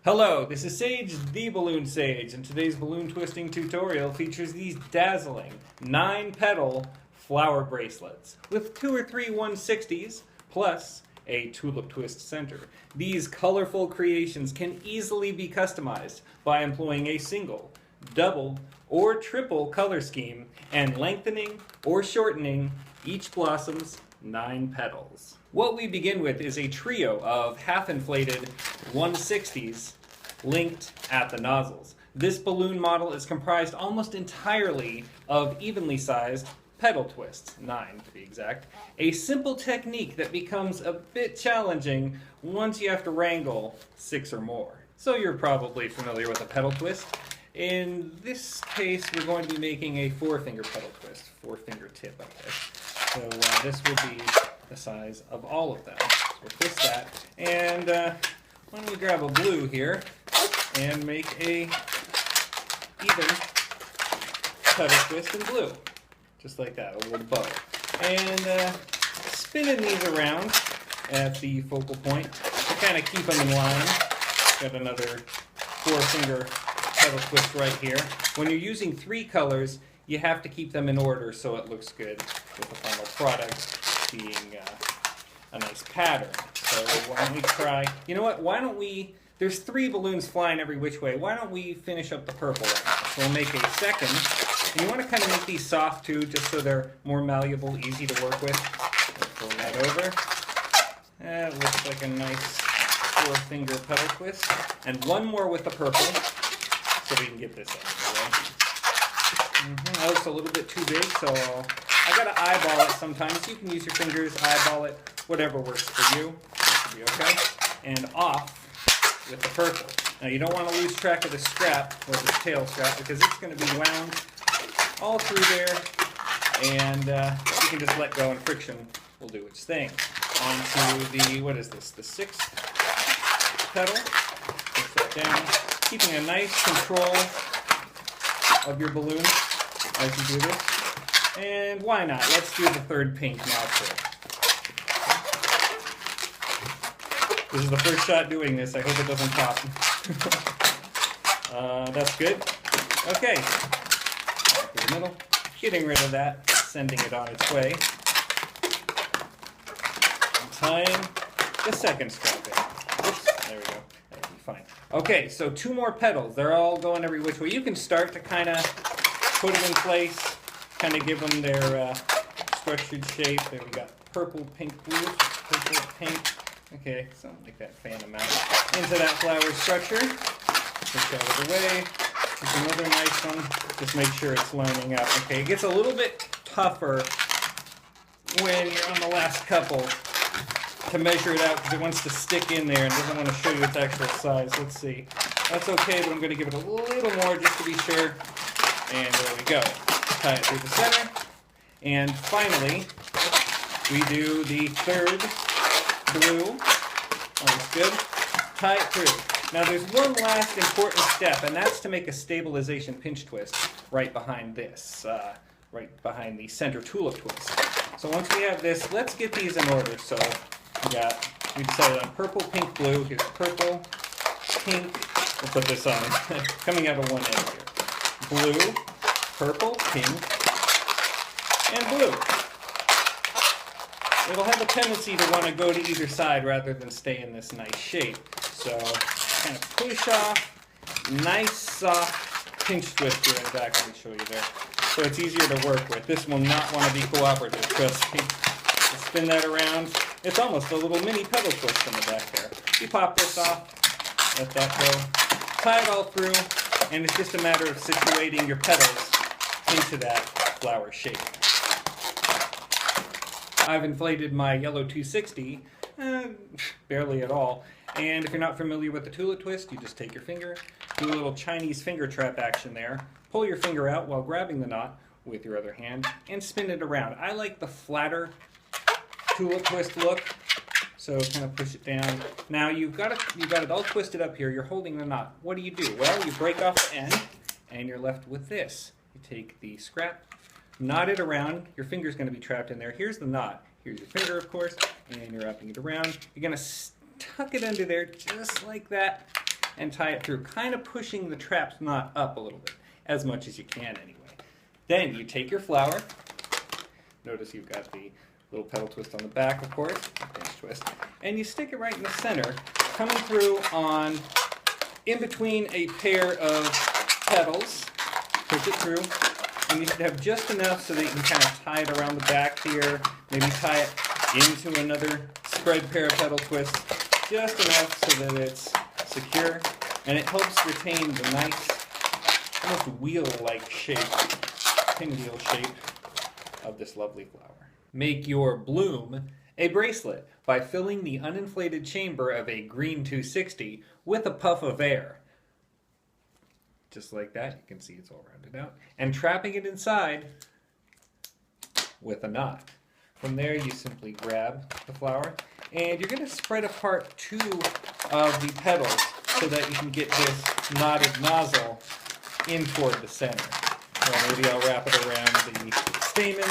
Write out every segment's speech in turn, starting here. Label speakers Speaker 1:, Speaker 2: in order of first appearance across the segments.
Speaker 1: Hello, this is Sage, the Balloon Sage, and today's balloon twisting tutorial features these dazzling 9-petal flower bracelets with 2 or 3 160s plus a Tulip Twist center. These colorful creations can easily be customized by employing a single, double, or triple color scheme and lengthening or shortening each blossom's 9 petals. What we begin with is a trio of half-inflated 160s linked at the nozzles. This balloon model is comprised almost entirely of evenly sized petal twists, 9 to be exact, a simple technique that becomes a bit challenging once you have to wrangle 6 or more. So you're probably familiar with a petal twist. In this case, we're going to be making a 4-finger petal twist, 4-finger tip, I guess. So this will be the size of all of them. So we'll twist that, and why don't we grab a blue here and make a even petal twist in blue, just like that, a little bow. And spinning these around at the focal point to kind of keep them in line. Got another 4-finger petal twist right here. When you're using 3 colors, you have to keep them in order so it looks good with the final product being a nice pattern. So why don't we try, you know what, why don't we, there's 3 balloons flying every which way, why don't we finish up the purple right now? So we'll make a second, and you want to kind of make these soft too, just so they're more malleable, easy to work with. Pull that over. That looks like a nice 4-finger petal twist. And one more with the purple, so we can get this out of the way. That looks a little bit too big, so I gotta eyeball it sometimes. You can use your fingers, eyeball it, whatever works for you. That should be okay. And off with the purple. Now you don't want to lose track of the strap, or the tail strap, because it's going to be wound all through there, and you can just let go and friction will do its thing. On to the, what is this, the 6th petal. Push that down, keeping a nice control of your balloon as you do this. And why not? Let's do the 3rd pink now too. This is the first shot doing this. I hope it doesn't pop. That's good. Okay. Back to the middle. Getting rid of that. Sending it on its way. And tying the 2nd strap in. Oops. There we go. That'll be fine. Okay, so 2 more petals. They're all going every which way. You can start to kind of put them in place. Kind of give them their structured shape. There we got purple, pink, blue. Purple, pink. Okay, something like that fan amount. Into that flower structure. Push that out of the way. Just another nice one. Just make sure it's lining up. Okay, it gets a little bit tougher when you're on the last couple to measure it out because it wants to stick in there and doesn't want to show you its actual size. Let's see. That's okay, but I'm going to give it a little more just to be sure. And there we go. Tie it through the center. And finally, we do the 3rd blue. That's good. Tie it through. Now there's one last important step, and that's to make a stabilization pinch twist right behind this, right behind the center tulip twist. So once we have this, let's get these in order. So we decided on purple, pink, blue. Here's purple, pink. We'll put this on coming out of one end here. Blue, purple, pink, and blue. It'll have a tendency to want to go to either side rather than stay in this nice shape. So kind of push off, nice soft pinch twist here in the back. Let me show you there. So it's easier to work with. This will not want to be cooperative, trust me. Just spin that around. It's almost a little mini petal twist in the back there. You pop this off, let that go, tie it all through, and it's just a matter of situating your petals into that flower shape. I've inflated my yellow 260, barely at all. And if you're not familiar with the tulip twist, you just take your finger, do a little Chinese finger trap action there, pull your finger out while grabbing the knot with your other hand, and spin it around. I like the flatter tulip twist look, so kind of push it down. Now you've got it all twisted up here. You're holding the knot. What do? Well, you break off the end, and you're left with this. You take the scrap, knot it around. Your finger's going to be trapped in there. Here's the knot. Here's your finger, of course, and you're wrapping it around. You're going to tuck it under there just like that, and tie it through, kind of pushing the trap knot up a little bit, as much as you can anyway. Then you take your flower. Notice you've got the little petal twist on the back, of course, pinch twist, and you stick it right in the center, coming through on in between a pair of petals. Push it through, and you should have just enough so that you can kind of tie it around the back here, maybe tie it into another spread pair of petal twists, just enough so that it's secure, and it helps retain the nice, almost wheel-like shape, pinwheel shape of this lovely flower. Make your bloom a bracelet by filling the uninflated chamber of a green 260 with a puff of air. Just like that, you can see it's all rounded out. And trapping it inside with a knot. From there, you simply grab the flower, and you're going to spread apart two of the petals so that you can get this knotted nozzle in toward the center. So maybe I'll wrap it around the stamen,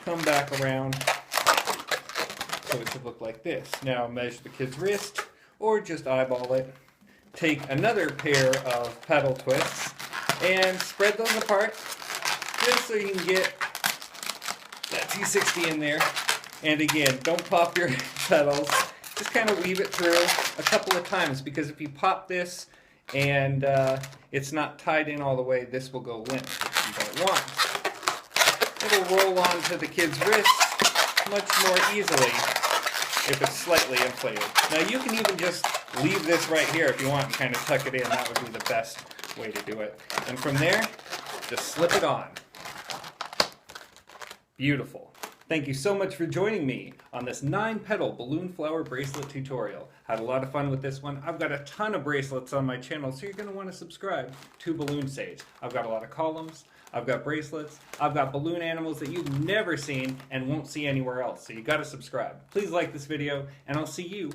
Speaker 1: come back around, so it should look like this. Now measure the kid's wrist, or just eyeball it. Take another pair of petal twists and spread those apart, just so you can get that 260 in there. And again, don't pop your petals. Just kind of weave it through a couple of times, because if you pop this and it's not tied in all the way, this will go limp, which you don't want. It'll roll onto the kid's wrist much more easily if it's slightly inflated. Now you can even just leave this right here if you want and kind of tuck it in. That would be the best way to do it. And from there, just slip it on. Beautiful. Thank you so much for joining me on this 9-petal balloon flower bracelet tutorial. Had a lot of fun with this one. I've got a ton of bracelets on my channel, so you're going to want to subscribe to Balloon Sage. I've got a lot of columns, I've got bracelets, I've got balloon animals that you've never seen and won't see anywhere else, so you got to subscribe. Please like this video, and I'll see you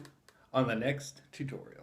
Speaker 1: on the next tutorial.